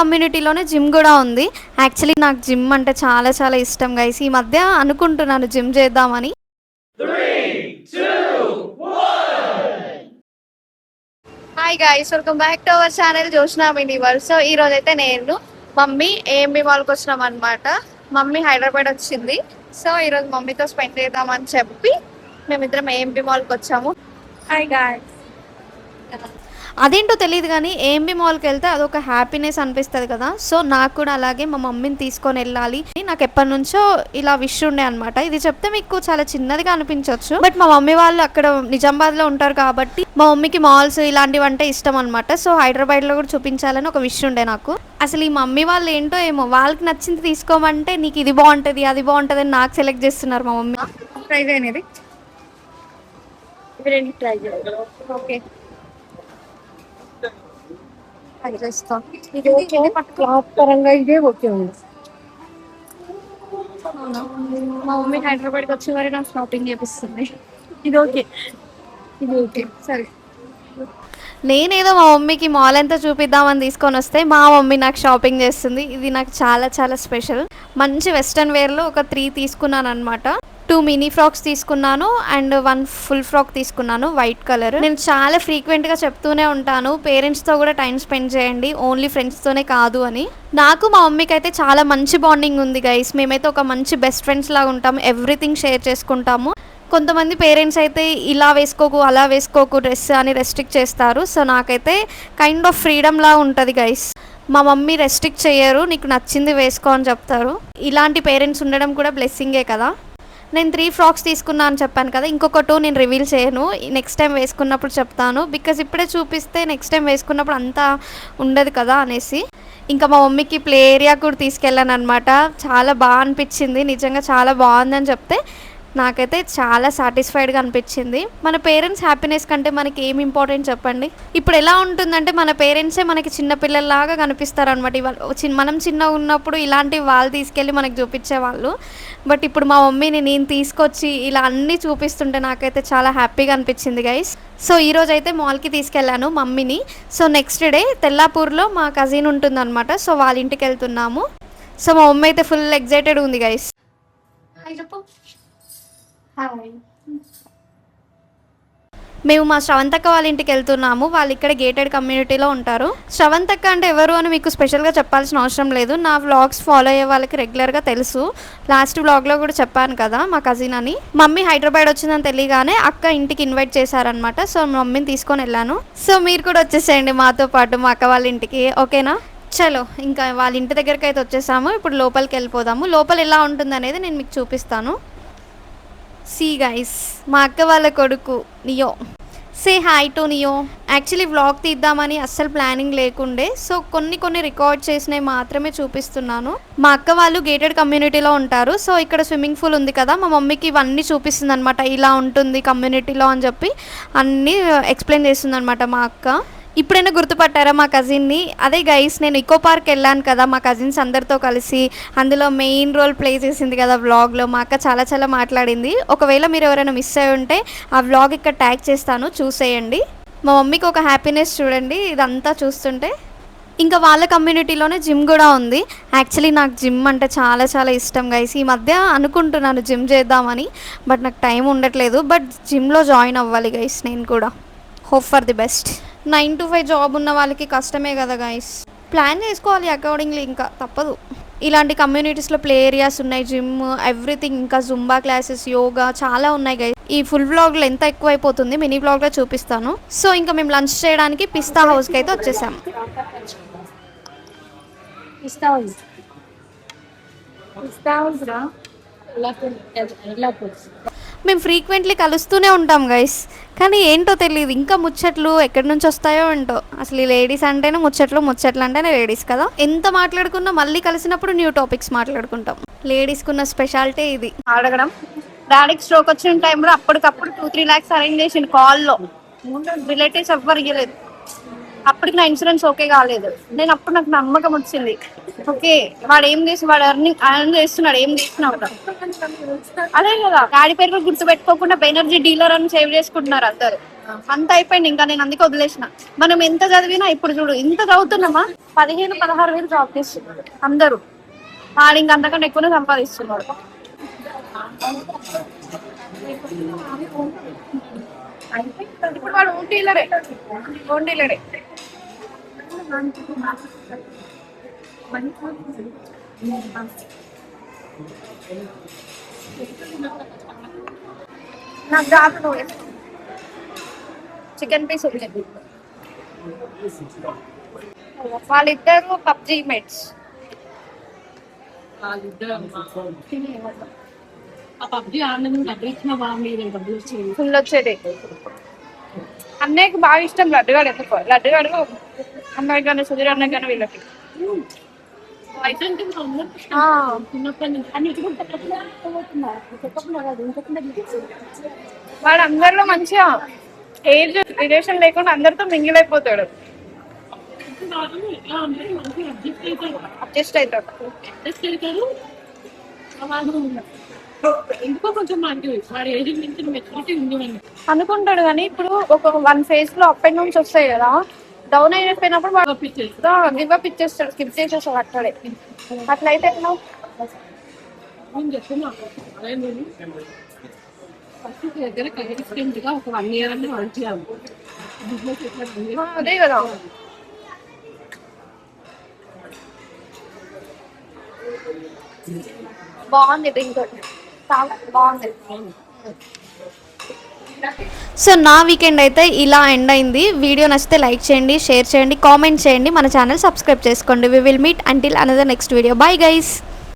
కమ్యూనిటీలోనే gym కూడా ఉంది. Actually నాకు జిమ్ అంటే చాలా చాలా ఇష్టం గైస్. ఈ మధ్య అనుకుంటున్నాను జిమ్ చేద్దామని. Hi guys, welcome back to our channel Joshna Miniverse. So ఈ రోజు అయితే నేను మమ్మీ ఏఎంబి మాల్కి వచ్చినాం అనమాట. మమ్మీ హైదరాబాద్ వచ్చింది. సో ఈరోజు మమ్మీతో స్పెండ్ చేద్దామని చెప్పి మేమిద్దరం ఏఎంబి మాల్కి వచ్చాము. Hi guys. అదేంటో తెలియదు కానీ ఏఎంబి మాల్కి వెళ్తే అదొక హ్యాపీనెస్ అనిపిస్తుంది కదా. సో నాకు కూడా అలాగే మా మమ్మీని తీసుకొని వెళ్ళాలి. నాకు ఎప్పటి నుంచో ఇలా విష్ ఉండే అనమాట. ఇది చెప్తే మీకు చాలా చిన్నదిగా అనిపించవచ్చు, బట్ మా మమ్మీ వాళ్ళు అక్కడ నిజామాబాద్లో ఉంటారు కాబట్టి మా మమ్మీకి మాల్స్ ఇలాంటివి అంటే ఇష్టం అనమాట. సో హైదరాబాద్లో కూడా చూపించాలని ఒక విష్ ఉండే నాకు. అసలు ఈ మమ్మీ వాళ్ళు ఏంటో ఏమో, వాళ్ళకి నచ్చింది తీసుకోమంటే నీకు ఇది బాగుంటుంది అది బాగుంటుంది అని నాకు సెలెక్ట్ చేస్తున్నారు మా మమ్మీ. ట్రై చేయనిది ట్రై చేయాలి. ఓకే, పరంగా ఇదే ఓకే ఉంది. మా మమ్మీ హైదరాబాద్కి వచ్చి మరి నాకు షాపింగ్ చేపిస్తుంది. ఇది ఓకే, ఇది ఓకే. సరే, నేనేదో మా మమ్మీకి మాల్ అంతా చూపిద్దామని తీసుకొని వస్తే మా మమ్మీ నాకు షాపింగ్ చేస్తుంది. ఇది నాకు చాలా చాలా స్పెషల్. మంచి వెస్ట్రన్ వేర్లో ఒక 3 తీసుకున్నాను అనమాట. 2 మినీ ఫ్రాక్స్ తీసుకున్నాను అండ్ 1 ఫుల్ ఫ్రాక్ తీసుకున్నాను వైట్ కలర్. నేను చాలా ఫ్రీక్వెంట్గా చెప్తూనే ఉంటాను, పేరెంట్స్తో కూడా టైం స్పెండ్ చేయండి, ఓన్లీ ఫ్రెండ్స్తోనే కాదు అని. నాకు మా మమ్మీకి అయితే చాలా మంచి బాండింగ్ ఉంది గైస్. మేమైతే ఒక మంచి బెస్ట్ ఫ్రెండ్స్ లాగా ఉంటాము, ఎవ్రీథింగ్ షేర్ చేసుకుంటాము. కొంతమంది పేరెంట్స్ అయితే ఇలా వేసుకోకు అలా వేసుకోకు డ్రెస్ అని రెస్ట్రిక్ట్ చేస్తారు. సో నాకైతే కైండ్ ఆఫ్ ఫ్రీడమ్ లా ఉంటుంది గైస్. మా మమ్మీ రెస్ట్రిక్ట్ చేయరు, నీకు నచ్చింది వేసుకో అని చెప్తారు. ఇలాంటి పేరెంట్స్ ఉండడం కూడా బ్లెస్సింగే కదా. నేను 3 ఫ్రాక్స్ తీసుకున్నా అని చెప్పాను కదా, ఇంకొక 2 నేను రివీల్ చేయను, నెక్స్ట్ టైం వేసుకున్నప్పుడు చెప్తాను. బికాజ్ ఇప్పుడే చూపిస్తే నెక్స్ట్ టైం వేసుకున్నప్పుడు అంతా ఉండదు కదా అనేసి. ఇంకా మా మమ్మీకి ప్లే ఏరియా కూడా తీసుకెళ్ళాను అనమాట. చాలా బాగా అనిపించింది, నిజంగా చాలా బాగుందని చెప్తే నాకైతే చాలా సాటిస్ఫైడ్గా అనిపించింది. మన పేరెంట్స్ హ్యాపీనెస్ కంటే మనకి ఏం ఇంపార్టెంట్ చెప్పండి. ఇప్పుడు ఎలా ఉంటుందంటే మన పేరెంట్సే మనకి చిన్నపిల్లల్లాగా కనిపిస్తారు అనమాట. మనం చిన్నగా ఉన్నప్పుడు ఇలాంటివి వాళ్ళు తీసుకెళ్ళి మనకి చూపించేవాళ్ళు, బట్ ఇప్పుడు మా మమ్మీని నేను తీసుకొచ్చి ఇలా అన్నీ చూపిస్తుంటే నాకైతే చాలా హ్యాపీగా అనిపించింది గైస్. సో ఈరోజు అయితే మాల్కి తీసుకెళ్ళాను మమ్మీని. సో నెక్స్ట్ డే తెల్లాపూర్లో మా కజిన్ ఉంటుందన్నమాట. సో వాళ్ళ ఇంటికి వెళ్తున్నాము. సో మా మమ్మీ అయితే ఫుల్ ఎక్సైటెడ్ ఉంది గైస్. మేము మా శ్రవంతక్క వాళ్ళ ఇంటికి వెళ్తున్నాము. వాళ్ళు ఇక్కడ గేటెడ్ కమ్యూనిటీలో ఉంటారు. శ్రవంతక్క అంటే ఎవరు అని మీకు స్పెషల్గా చెప్పాల్సిన అవసరం లేదు, నా వ్లాగ్స్ ఫాలో అయ్యే వాళ్ళకి రెగ్యులర్గా తెలుసు. లాస్ట్ వ్లాగ్లో కూడా చెప్పాను కదా మా కజిన్ అని. మమ్మీ హైదరాబాద్ వచ్చిందని తెలియగానే అక్క ఇంటికి ఇన్వైట్ చేశారనమాట. సో మమ్మీని తీసుకొని వెళ్ళాను. సో మీరు కూడా వచ్చేసేయండి మాతో పాటు మా అక్క వాళ్ళ ఇంటికి, ఓకేనా? చలో, ఇంకా వాళ్ళ ఇంటి దగ్గరికి అయితే వచ్చేసాము. ఇప్పుడు లోపలికి వెళ్ళిపోదాము. లోపల ఎలా ఉంటుంది అనేది నేను మీకు చూపిస్తాను. సీ గైస్, మా అక్క వాళ్ళ కొడుకు neo. Say hi to neo. Actually vlog తీద్దామని అస్సలు ప్లానింగ్ లేకుండే. సో కొన్ని రికార్డ్ చేసినవి మాత్రమే చూపిస్తున్నాను. మా అక్క వాళ్ళు గేటెడ్ కమ్యూనిటీలో ఉంటారు. సో ఇక్కడ స్విమ్మింగ్ పూల్ ఉంది కదా, మా మమ్మీకి ఇవన్నీ చూపిస్తుంది అనమాట. ఇలా ఉంటుంది కమ్యూనిటీలో అని చెప్పి అన్నీ ఎక్స్ప్లెయిన్ చేస్తుంది అనమాట మా అక్క. ఇప్పుడైనా గుర్తుపట్టారా మా కజిన్ని? అదే గైస్, నేను ఇకో పార్క్ వెళ్ళాను కదా మా కజిన్స్ అందరితో కలిసి. అందులో మెయిన్ రోల్ ప్లే చేసింది కదా వ్లాగ్లో. మా అక్క చాలా చాలా మాట్లాడింది. ఒకవేళ మీరు ఎవరైనా మిస్ అయి ఉంటే ఆ వ్లాగ్ ఇక్కడ ట్యాగ్ చేస్తాను, చూసేయండి. మా మమ్మీకి ఒక హ్యాపీనెస్ చూడండి ఇదంతా చూస్తుంటే. ఇంకా వాళ్ళ కమ్యూనిటీలోనే జిమ్ కూడా ఉంది. యాక్చువల్లీ నాకు జిమ్ అంటే చాలా చాలా ఇష్టం గైస్. ఈ మధ్య అనుకుంటున్నాను జిమ్ చేద్దామని, బట్ నాకు టైం ఉండట్లేదు. బట్ జిమ్లో జాయిన్ అవ్వాలి గైస్ నేను కూడా. Hope for the best. 9 to 5 job ఉన్న వాళ్ళకి కష్టమే కదా గైస్. ప్లాన్ చేసుకోవాలి అకార్డింగ్లీ, ఇంకా తప్పదు. ఇలాంటి కమ్యూనిటీస్లో ప్లే ఏరియాస్ ఉన్నాయి, జిమ్, ఎవ్రీథింగ్, ఇంకా జుంబా క్లాసెస్, యోగా చాలా ఉన్నాయి గైస్. ఈ ఫుల్ వ్లాగ్లో ఎంత ఎక్కువ అయిపోతుంది, మినీ వ్లాగ్లో చూపిస్తాను. సో ఇంకా మేము లంచ్ చేయడానికి పిస్తా హౌస్కి అయితే వచ్చేసాము. మేము ఫ్రీక్వెంట్లీ కలుస్తూనే ఉంటాం గైస్, కానీ ఏంటో తెలియదు ఇంకా ముచ్చట్లు ఎక్కడి నుంచి వస్తాయో ఏంటో. అసలు ఈ లేడీస్ అంటేనే ముచ్చట్లు అంటేనే లేడీస్ కదా. ఎంత మాట్లాడుకున్నా మళ్ళీ కలిసినప్పుడు న్యూ టాపిక్స్ మాట్లాడుకుంటాం. లేడీస్కున్న స్పెషాలిటీ ఇది. అడగడం, డాడీకి స్ట్రోక్ వచ్చిన టైంలో అప్పటికప్పుడు 2-3 lakhs అరేంజ్ చేసిండు కాల్లో. రిలేటివ్స్ ఎవ్వరు ఇవ్వలేదు. అప్పటికి నా ఇన్సూరెన్స్ ఓకే కాలేదు. నేను అప్పుడు నాకు నమ్మకం వచ్చింది, ఓకే వాడు ఏం చేసి వాడు అర్న్ చేస్తున్నాడు, ఏం చేస్తున్నావు. అదే కదా, డాడీ పేరు కూడా గుర్తు పెట్టుకోకుండా బెనర్జీ డీలర్ అని సేవ్ చేసుకుంటున్నారు అందరు. అంత అయిపోయింది, ఇంకా నేను అందుకే వదిలేసిన. మనం ఎంత చదివినా ఇప్పుడు చూడు, ఇంత చదువుతున్నామా, 15,000-16,000 జాబ్ చేస్తున్నారు అందరూ. వాడు ఇంక అంతకంటే ఎక్కువనే సంపాదిస్తున్నాడు. ఇప్పుడు వాడు ఓన్ డీలరే. నాకు రాదు, నువ్వు చికెన్ పీస్ ఉంది. వాళ్ళిద్దరు పబ్జీ మేట్స్. ఫుల్ వచ్చేది. అన్నయ్యకి బాగా ఇష్టం లడ్డుగాడు. ఎందుకో లడ్డుగాడు అన్నయ్య కానీ సుధీర్ అన్నయ్య కానీ వీళ్ళకి వాడు అందరిలో మంచిగా ఏజ్ రిలేషన్ లేకుండా అందరితో మింగిల్ అయిపోతాడు, అడ్జస్ట్ అవుతాడు. ఎందుకో కొంచెం వాడి ఏజ్ నుంచి మెచ్యూరిటీ ఉంది అనుకుంటాడు. కానీ ఇప్పుడు ఒక 1 phase లో అప్ అండ్ డౌన్స్ వస్తాయి కదా, డౌన్ అయిపోయినప్పుడు వాడు గివ్ అప్ ఇచ్చేస్తాడు, స్కిప్ చేసేస్తాడు అక్కడే. అట్లయితే ఎట్లా? నేను చెప్తున్నా ఫస్ట్ దగ్గర కన్సిస్టెంట్ గా ఒక 1 year అన్నీ వర్క్ చేయాలి. అదే కదా, బాగుంది డ్రింక్, చాలా బాగుంది. సో నా వీకెండ్ అయితే ఇలా ఎండ్ అయింది. వీడియో నచ్చితే లైక్ చేయండి, షేర్ చేయండి, కామెంట్ చేయండి, మన ఛానల్ సబ్స్క్రైబ్ చేసుకోండి. We will meet until another next video. Bye guys.